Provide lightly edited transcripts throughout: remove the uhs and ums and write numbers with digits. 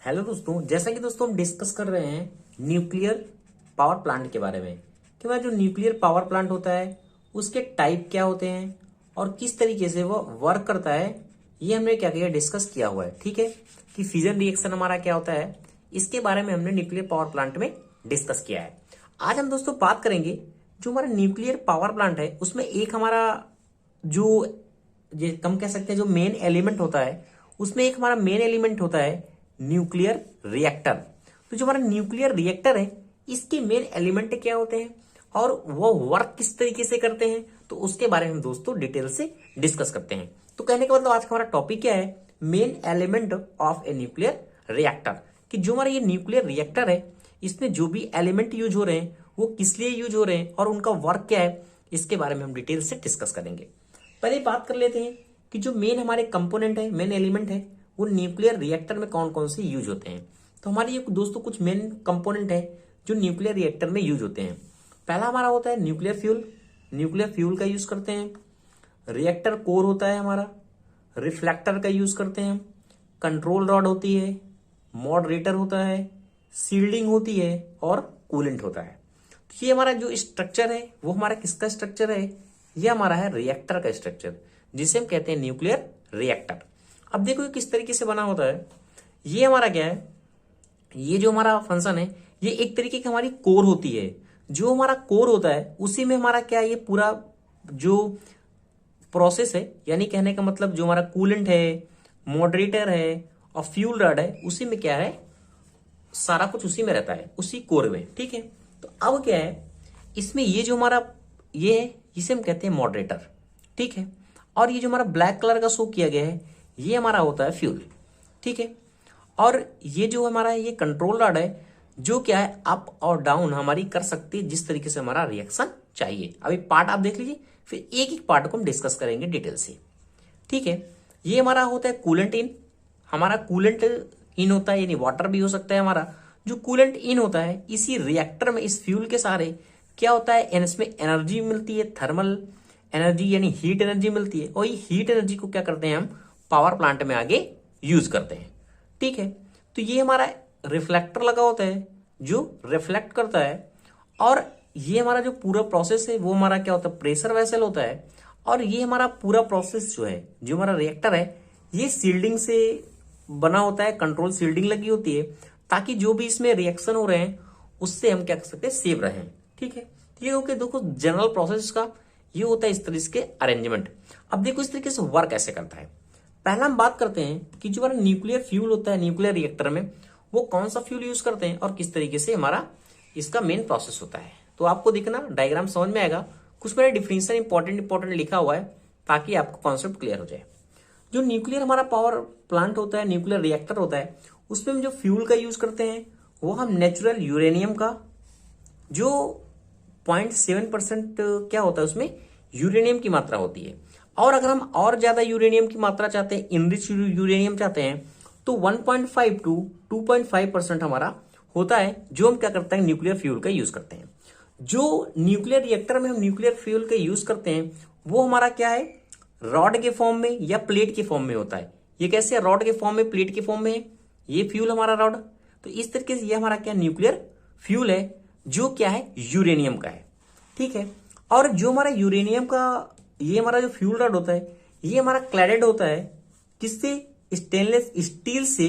Hello दोस्तों, जैसा कि दोस्तों हम डिस्कस कर रहे हैं न्यूक्लियर पावर प्लांट के बारे में कि वह जो न्यूक्लियर पावर प्लांट होता है उसके टाइप क्या होते हैं और किस तरीके से वो वर्क करता है। ये हमने क्या किया, डिस्कस किया हुआ है। ठीक है कि फ्यूजन रिएक्शन हमारा क्या होता है, इसके बारे में हमने न्यूक्लियर पावर प्लांट में डिस्कस किया है। आज हम दोस्तों बात करेंगे जो हमारा न्यूक्लियर पावर प्लांट है उसमें एक हमारा जो ये हम कह सकते हैं जो मेन एलिमेंट होता है, उसमें एक हमारा मेन एलिमेंट होता है न्यूक्लियर रिएक्टर। तो जो हमारा न्यूक्लियर रिएक्टर है इसके मेन एलिमेंट क्या होते हैं और वो वर्क किस तरीके से करते हैं, तो उसके बारे में हम दोस्तों डिटेल से डिस्कस करते हैं। तो कहने का मतलब आज का हमारा टॉपिक क्या है, main element of a nuclear reactor. कि जो हमारा ये न्यूक्लियर रिएक्टर है इसमें जो भी एलिमेंट यूज हो रहे हैं वो किस लिए यूज हो रहे हैं और उनका वर्क क्या है, इसके बारे में हम डिटेल से डिस्कस करेंगे। पहले बात कर लेते हैं कि जो मेन हमारे कंपोनेंट है, मेन एलिमेंट है, वो न्यूक्लियर रिएक्टर में कौन कौन से यूज होते हैं। तो हमारे ये दोस्तों कुछ मेन कंपोनेंट है जो न्यूक्लियर रिएक्टर में यूज होते हैं। पहला हमारा होता है न्यूक्लियर फ्यूल। न्यूक्लियर फ्यूल का यूज करते हैं। रिएक्टर कोर होता है हमारा। रिफ्लेक्टर का यूज करते हैं। कंट्रोल रॉड होती है। मॉडरेटर होता है। सील्डिंग होती है और कूलेंट होता है। तो ये हमारा जो स्ट्रक्चर है वो हमारा किसका स्ट्रक्चर है, ये हमारा है रिएक्टर का स्ट्रक्चर, जिसे हम कहते हैं न्यूक्लियर रिएक्टर। अब देखो ये किस तरीके से बना होता है। ये हमारा क्या है, ये जो हमारा फंक्शन है ये एक तरीके की हमारी कोर होती है। जो हमारा कोर होता है उसी में हमारा क्या है, ये पूरा जो प्रोसेस है, यानी कहने का मतलब जो हमारा कूलेंट है, मॉडरेटर है और फ्यूल रॉड है, उसी में क्या है, सारा कुछ उसी में रहता है, उसी कोर में। ठीक है, तो अब क्या है, इसमें ये जो हमारा ये है इसे हम कहते हैं मॉडरेटर। ठीक है, और ये जो हमारा ब्लैक कलर का शो किया गया है ये हमारा होता है फ्यूल। ठीक है, और ये जो हमारा ये कंट्रोल रॉड है जो क्या है अप और डाउन हमारी कर सकती है जिस तरीके से हमारा रिएक्शन चाहिए। अभी पार्ट आप देख लीजिए, फिर एक एक पार्ट को हम डिस्कस करेंगे डिटेल से। ठीक है, ये हमारा होता है कूलेंट इन। हमारा कूलेंट इन होता है, यानी वाटर भी हो सकता है हमारा। जो कूलेंट इन होता है इसी रिएक्टर में, इस फ्यूल के सहारे क्या होता है, इसमें एनर्जी मिलती है, थर्मल एनर्जी यानी हीट एनर्जी मिलती है, और ये हीट एनर्जी को क्या करते हैं हम पावर प्लांट में आगे यूज करते हैं। ठीक है, तो ये हमारा रिफ्लेक्टर लगा होता है जो रिफ्लेक्ट करता है, और ये हमारा जो पूरा प्रोसेस है वो हमारा क्या होता है, प्रेशर वेसल होता है। और ये हमारा पूरा प्रोसेस जो है, जो हमारा रिएक्टर है, ये सील्डिंग से बना होता है, कंट्रोल सील्डिंग लगी होती है ताकि जो भी इसमें रिएक्शन हो रहे हैं उससे हम क्या कर सकते हैं, सेव रहें। ठीक है, ये ओके, देखो जनरल प्रोसेस का ये होता है इस तरीके के अरेंजमेंट। अब देखो इस तरीके से वर्क कैसे करता है। पहला हम बात करते हैं कि जो हमारा न्यूक्लियर फ्यूल होता है न्यूक्लियर रिएक्टर में, वो कौन सा फ्यूल यूज करते हैं और किस तरीके से हमारा इसका मेन प्रोसेस होता है। तो आपको दिखना डायग्राम समझ में आएगा, कुछ मैंने डिफरेंशियल इंपॉर्टेंट लिखा हुआ है ताकि आपको कॉन्सेप्ट क्लियर हो जाए। जो न्यूक्लियर हमारा पावर प्लांट होता है, न्यूक्लियर रिएक्टर होता है, उसमें हम जो फ्यूल का यूज करते हैं वो हम नेचुरल यूरेनियम का, जो 0.7% क्या होता है उसमें यूरेनियम की मात्रा होती है। और अगर हम और ज्यादा यूरेनियम की मात्रा चाहते हैं, इनरिच यूरेनियम चाहते हैं, तो 1.5 टू 2.5% हमारा होता है, जो हम क्या करते हैं न्यूक्लियर फ्यूल का यूज करते हैं। जो न्यूक्लियर रिएक्टर में हम न्यूक्लियर फ्यूल का यूज करते हैं वो हमारा क्या है, रॉड के फॉर्म में या प्लेट के फॉर्म में होता है। ये कैसे, रॉड के फॉर्म में, प्लेट के फॉर्म में है, ये फ्यूल हमारा रॉड। तो इस तरीके से ये हमारा क्या न्यूक्लियर फ्यूल है जो क्या है यूरेनियम का है। ठीक है, और जो हमारा यूरेनियम का ये हमारा जो फ्यूल रॉड होता है ये हमारा क्लैडेड होता है किससे, स्टेनलेस स्टील से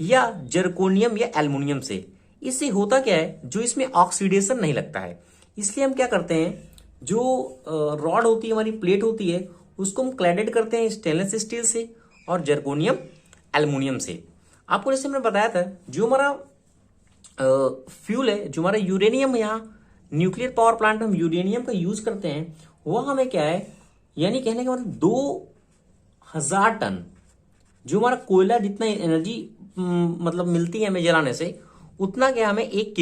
या जर्कोनियम या एल्युमिनियम से। इससे होता क्या है, जो इसमें ऑक्सीडेशन नहीं लगता है, इसलिए हम क्या करते हैं, जो रॉड होती है हमारी, प्लेट होती है, उसको हम क्लैडेड करते हैं स्टेनलेस स्टील से और जर्कोनियम एल्युमिनियम से। आपको जैसे मैंने बताया था जो हमारा फ्यूल है, जो हमारा यूरेनियम, यहाँ न्यूक्लियर पावर प्लांट में हम यूरेनियम का यूज करते हैं, वह हमें क्या है, यानी कहने का मतलब 2000 टन, जो हमारा कोयला जितना एनर्जी मतलब मिलती है हमें जलाने से, उतना क्या हमें 1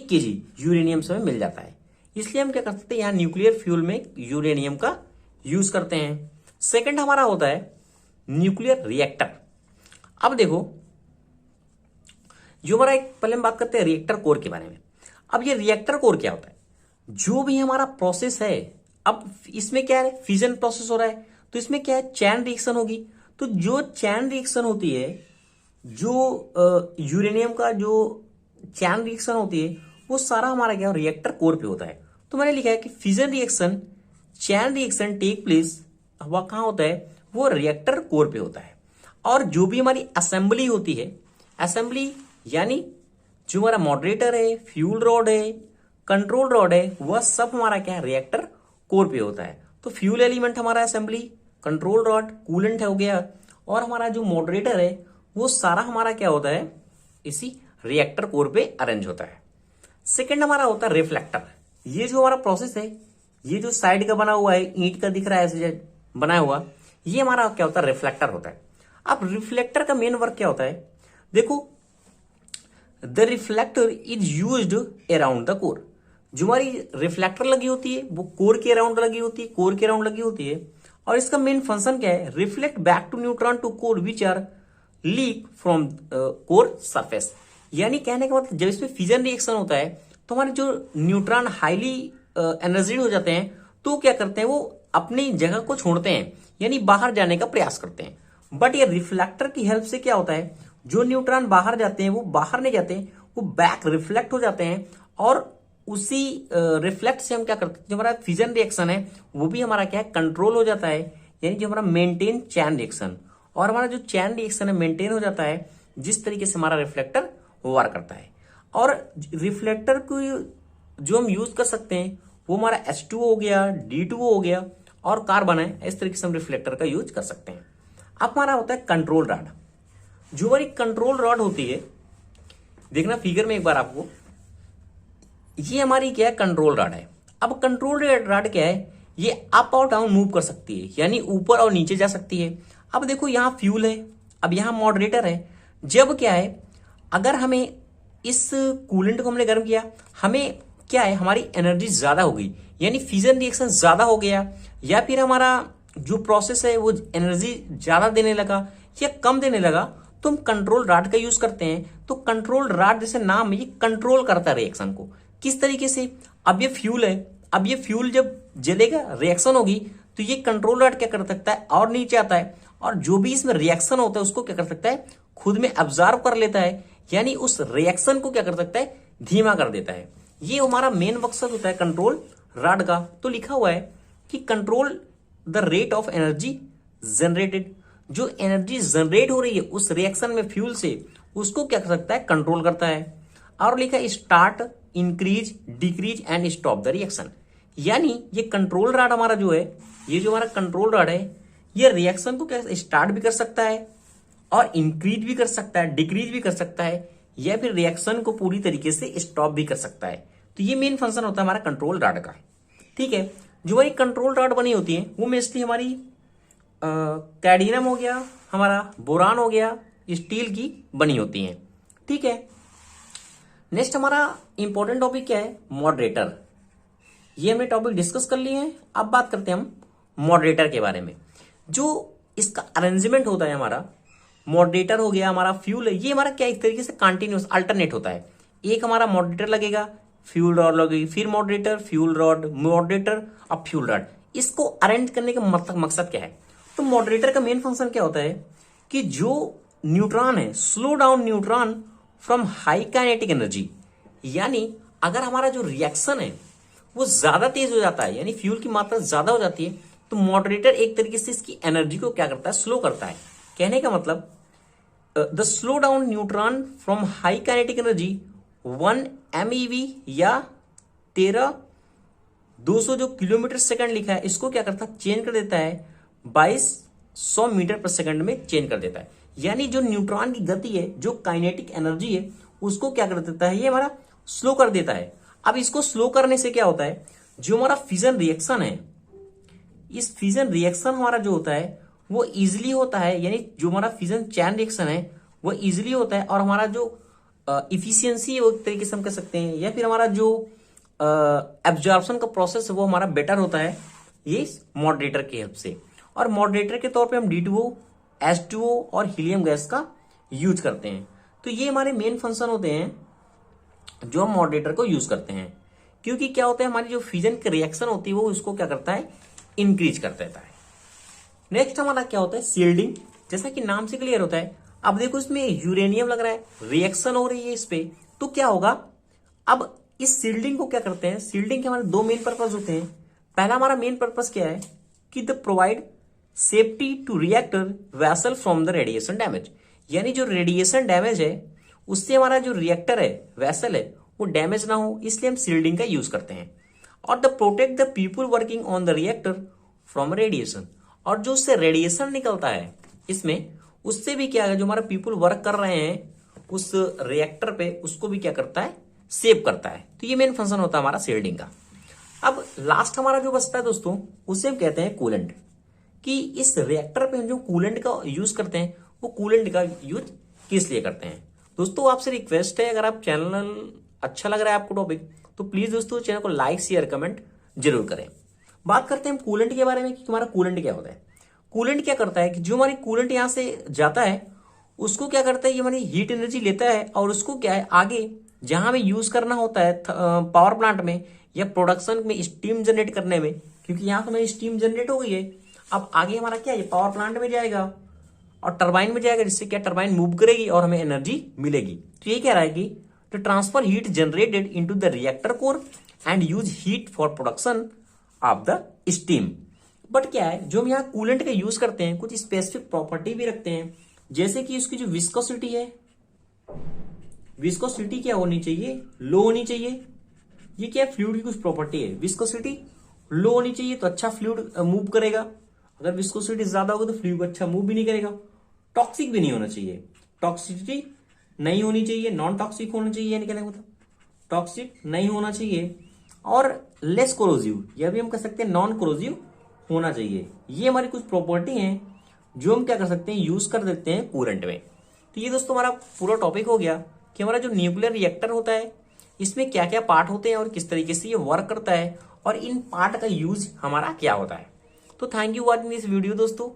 केजी यूरेनियम से हमें मिल जाता है। इसलिए हम क्या कर सकते हैं, यहाँ न्यूक्लियर फ्यूल में यूरेनियम का यूज करते हैं। सेकंड हमारा होता है न्यूक्लियर रिएक्टर। अब देखो जो हमारा एक, पहले हम बात करते हैं रिएक्टर कोर के बारे में। अब ये रिएक्टर कोर क्या होता है, जो भी हमारा प्रोसेस है, अब इसमें क्या है, फ्यूजन प्रोसेस हो रहा है, तो इसमें क्या है, चैन रिएक्शन होगी। तो जो चैन रिएक्शन होती है जो यूरेनियम का जो चैन रिएक्शन होती है वो सारा हमारा क्या रिएक्टर कोर पे होता है। तो मैंने लिखा है कि fission reaction chain reaction take place वह कहाँ होता है, वो रिएक्टर कोर पे होता है। और जो भी हमारी असेंबली होती है, असेंबली यानी जो हमारा मॉडरेटर है, फ्यूल रॉड है, कंट्रोल रॉड है, वह सब हमारा क्या है रिएक्टर कोर पे होता है। तो फ्यूल एलिमेंट हमारा असेंबली, कंट्रोल रॉड, कूलेंट हो गया, और हमारा जो मॉडरेटर है वो सारा हमारा क्या होता है इसी रिएक्टर कोर पे अरेंज होता है। सेकंड हमारा होता है रिफ्लेक्टर। ये जो हमारा प्रोसेस है, ये जो साइड का बना हुआ है, ईंट का दिख रहा है ऐसे बनाया हुआ, ये हमारा क्या होता है रिफ्लेक्टर होता है। अब रिफ्लेक्टर का मेन वर्क क्या होता है, देखो the reflector is used around the core. जो हमारी रिफ्लेक्टर लगी होती है वो कोर के अराउंड लगी होती है, कोर के अराउंड लगी होती है। और इसका मेन फंक्शन क्या है, reflect back to neutron to core which are leak from core surface. यानी कहने का मतलब जब इसमें फिजन रिएक्शन होता है तो हमारे जो न्यूट्रॉन हाईली एनर्जी हो जाते हैं तो क्या करते हैं, वो अपनी जगह को छोड़ते हैं, यानी बाहर जाने का प्रयास करते हैं। बट ये रिफ्लेक्टर की हेल्प से क्या होता है, जो न्यूट्रॉन बाहर जाते हैं वो बाहर नहीं जाते, वो बैक रिफ्लेक्ट हो जाते हैं। और उसी रिफ्लेक्ट से हम क्या करते हैं, जो हमारा फिजन रिएक्शन है वो भी हमारा क्या है कंट्रोल हो जाता है, यानी जो हमारा मेंटेन चैन रिएक्शन। और हमारा जो चैन रिएक्शन है मेंटेन हो जाता है जिस तरीके से हमारा रिफ्लेक्टर वर्क करता है। और रिफ्लेक्टर को जो हम यूज कर सकते हैं वो हमारा H2O हो गया, D2O हो गया और कार्बन है, इस तरीके से हम रिफ्लेक्टर का यूज कर सकते हैं। अब हमारा होता है कंट्रोल रॉड। जो हमारी कंट्रोल रॉड होती है, देखना फिगर में एक बार आपको, ये हमारी क्या है कंट्रोल रॉड है। अब कंट्रोल रॉड क्या है, ये अप और डाउन मूव कर सकती है, यानी ऊपर और नीचे जा सकती है। अब देखो यहां फ्यूल है, अब यहां मॉडरेटर है। जब क्या है, अगर हमें इस कूलेंट को हमने गर्म किया, हमें क्या है हमारी एनर्जी ज्यादा हो गई, यानी फिजन रिएक्शन ज्यादा हो गया, या फिर हमारा जो प्रोसेस है वो एनर्जी ज्यादा देने लगा या कम देने लगा, तो हम कंट्रोल रॉड का यूज करते हैं। तो कंट्रोल रॉड जैसे नाम है, ये कंट्रोल करता है रिएक्शन को। किस तरीके से, अब ये फ्यूल है, अब ये फ्यूल जब जलेगा रिएक्शन होगी तो ये कंट्रोल रॉड क्या कर सकता है और नीचे आता है, और जो भी इसमें रिएक्शन होता है उसको क्या कर सकता है खुद में ऑब्जर्व कर लेता है, यानी उस रिएक्शन को क्या कर सकता है धीमा कर देता है। ये हमारा मेन मकसद होता है कंट्रोल रॉड का। तो लिखा हुआ है कि control the rate of energy generated. जो एनर्जी जनरेट हो रही है उस रिएक्शन में फ्यूल से, उसको क्या कर सकता है कंट्रोल करता है। और लिखा है start, increase, decrease and stop the reaction. यानी ये कंट्रोल रॉड हमारा जो है, ये जो हमारा कंट्रोल रॉड है, ये रिएक्शन को क्या स्टार्ट भी कर सकता है और इंक्रीज भी कर सकता है, डिक्रीज भी कर सकता है, या फिर रिएक्शन को पूरी तरीके से स्टॉप भी कर सकता है। तो ये मेन फंक्शन होता है हमारा कंट्रोल रॉड का। ठीक है, जो हमारी कंट्रोल रॉड बनी होती है वो मोस्टली हमारी कैडमियम हो गया, हमारा बोरान हो गया, स्टील की बनी होती है। ठीक है, नेक्स्ट हमारा इंपॉर्टेंट टॉपिक क्या है, मॉडरेटर। ये हमने टॉपिक डिस्कस कर लिए हैं। अब बात करते हैं हम मॉडरेटर के बारे में। जो इसका अरेंजमेंट होता है, हमारा मॉडरेटर हो गया, हमारा फ्यूल है, ये हमारा क्या एक तरीके से कंटिन्यूस अल्टरनेट होता है। एक हमारा मॉडरेटर लगेगा, फ्यूल रॉड लगेगी, फिर मॉडरेटर, फ्यूल रॉड, मॉडरेटर, अब फ्यूल रॉड। इसको अरेंज करने का मकसद क्या है, तो मॉडरेटर का मेन फंक्शन क्या होता है कि जो न्यूट्रॉन है, slow down neutron from high kinetic energy. यानी अगर हमारा जो रिएक्शन है वो ज्यादा तेज हो जाता है, यानी फ्यूल की मात्रा ज्यादा हो जाती है, तो मॉडरेटर एक तरीके से इसकी एनर्जी को क्या करता है स्लो करता है। कहने का मतलब the slow down neutron from high kinetic energy 1 MeV या 200 जो किलोमीटर सेकंड लिखा है, इसको क्या करता है चेंज कर देता है 2200 मीटर पर सेकंड में चेंज कर देता है। यानी जो न्यूट्रॉन की गति है, जो काइनेटिक एनर्जी है, उसको क्या कर देता है ये हमारा स्लो कर देता है। अब इसको स्लो करने से क्या होता है, जो हमारा फिजन रिएक्शन है, इस फिजन रिएक्शन हमारा जो होता है वो इजिली होता है, यानी जो हमारा फिजन चैन रिएक्शन है वो इजिली होता है, और हमारा जो इफिशियंसी है वो एक तरीके से हम कह सकते हैं, या फिर हमारा जो एब्जॉर्प्शन का प्रोसेस है वो हमारा बेटर होता है ये मॉडरेटर की हेल्प से। और मॉडरेटर के तौर पे हम D2O, H2O और हीलियम गैस का यूज करते हैं। तो ये हमारे मेन फंक्शन होते हैं जो हम मॉडरेटर को यूज करते हैं, क्योंकि क्या होता है हमारी जो फिजन की रिएक्शन होती है वो इसको क्या करता है इंक्रीज कर देता है। नेक्स्ट हमारा क्या होता है शील्डिंग। जैसा कि नाम से क्लियर होता है, अब देखो इसमें यूरेनियम लग रहा है, रिएक्शन हो रही है इस पे, तो क्या होगा, अब इस शील्डिंग को क्या करते हैं, शील्डिंग के हमारे दो मेन पर्पस होते हैं। पहला हमारा मेन पर्पस क्या है कि the provide safety to reactor vessel from the radiation damage, यानी जो रेडिएशन डैमेज है उससे हमारा जो रिएक्टर है, वेसल है, वो डैमेज ना हो, इसलिए हम शील्डिंग का यूज करते हैं। और the protect the people working on the reactor from radiation, और जो उससे रेडिएशन निकलता है इसमें, उससे भी क्या है, जो हमारा पीपल वर्क कर रहे हैं उस रिएक्टर पे, उसको भी क्या करता है, सेव करता है। तो ये मेन फंक्शन होता है हमारा शील्डिंग का। अब लास्ट हमारा जो बचता है दोस्तों, उसे हम कहते हैं कूलेंट, कि इस रिएक्टर पे हम जो कूलेंट का यूज करते हैं, वो कूलेंट का यूज किस लिए करते हैं। दोस्तों आपसे रिक्वेस्ट है, अगर आप चैनल अच्छा लग रहा है आपको टॉपिक, तो प्लीज दोस्तों चैनल को लाइक शेयर कमेंट जरूर करें। बात करते हैं हम कूलेंट के बारे में कि हमारा कूलेंट क्या होता है। कूलेंट क्या करता है कि जो हमारी कूलेंट यहां से जाता है उसको क्या करता है, ये हमारी हीट एनर्जी लेता है और उसको क्या है, आगे जहां हमें यूज करना होता है पावर प्लांट में या प्रोडक्शन में, स्टीम जनरेट करने में, क्योंकि यहां तो हमारी स्टीम जनरेट हो गई है, अब आगे हमारा क्या है, पावर प्लांट में जाएगा और टरबाइन में जाएगा, जिससे क्या टरबाइन मूव करेगी और हमें एनर्जी मिलेगी। तो ये कह रहा है कि to transfer heat generated into the reactor core and use heat for production of the steam. But क्या है, जो हम यहाँ कूलेंट का यूज करते हैं, कुछ स्पेसिफिक प्रॉपर्टी भी रखते हैं, जैसे कि उसकी जो विस्कोसिटी है, विस्कोसिटी क्या होनी चाहिए, लो होनी चाहिए। ये क्या है, फ्लूइड की कुछ प्रॉपर्टी है, विस्कोसिटी लो होनी चाहिए तो अच्छा फ्लूइड मूव करेगा, अगर विस्कोसिटी ज्यादा होगी तो फ्लूइड अच्छा मूव भी नहीं करेगा। टॉक्सिक भी नहीं होना चाहिए, टॉक्सिसिटी नहीं होनी चाहिए, नॉन टॉक्सिक होना चाहिए, यानी कहने का मतलब टॉक्सिक नहीं होना चाहिए, और लेस कोरोजिव, यह भी हम कह सकते हैं नॉन कोरोजिव होना चाहिए। ये हमारी कुछ प्रॉपर्टी हैं जो हम क्या कर सकते हैं, यूज कर देते हैं कूलेंट में। तो ये दोस्तों हमारा पूरा टॉपिक हो गया कि हमारा जो न्यूक्लियर रिएक्टर होता है इसमें क्या क्या पार्ट होते हैं और किस तरीके से ये वर्क करता है, और इन पार्ट का यूज हमारा क्या होता है। तो thank you watching this video दोस्तों।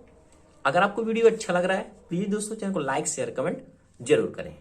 अगर आपको वीडियो अच्छा लग रहा है, प्लीज दोस्तों चैनल को लाइक शेयर कमेंट जरूर करें।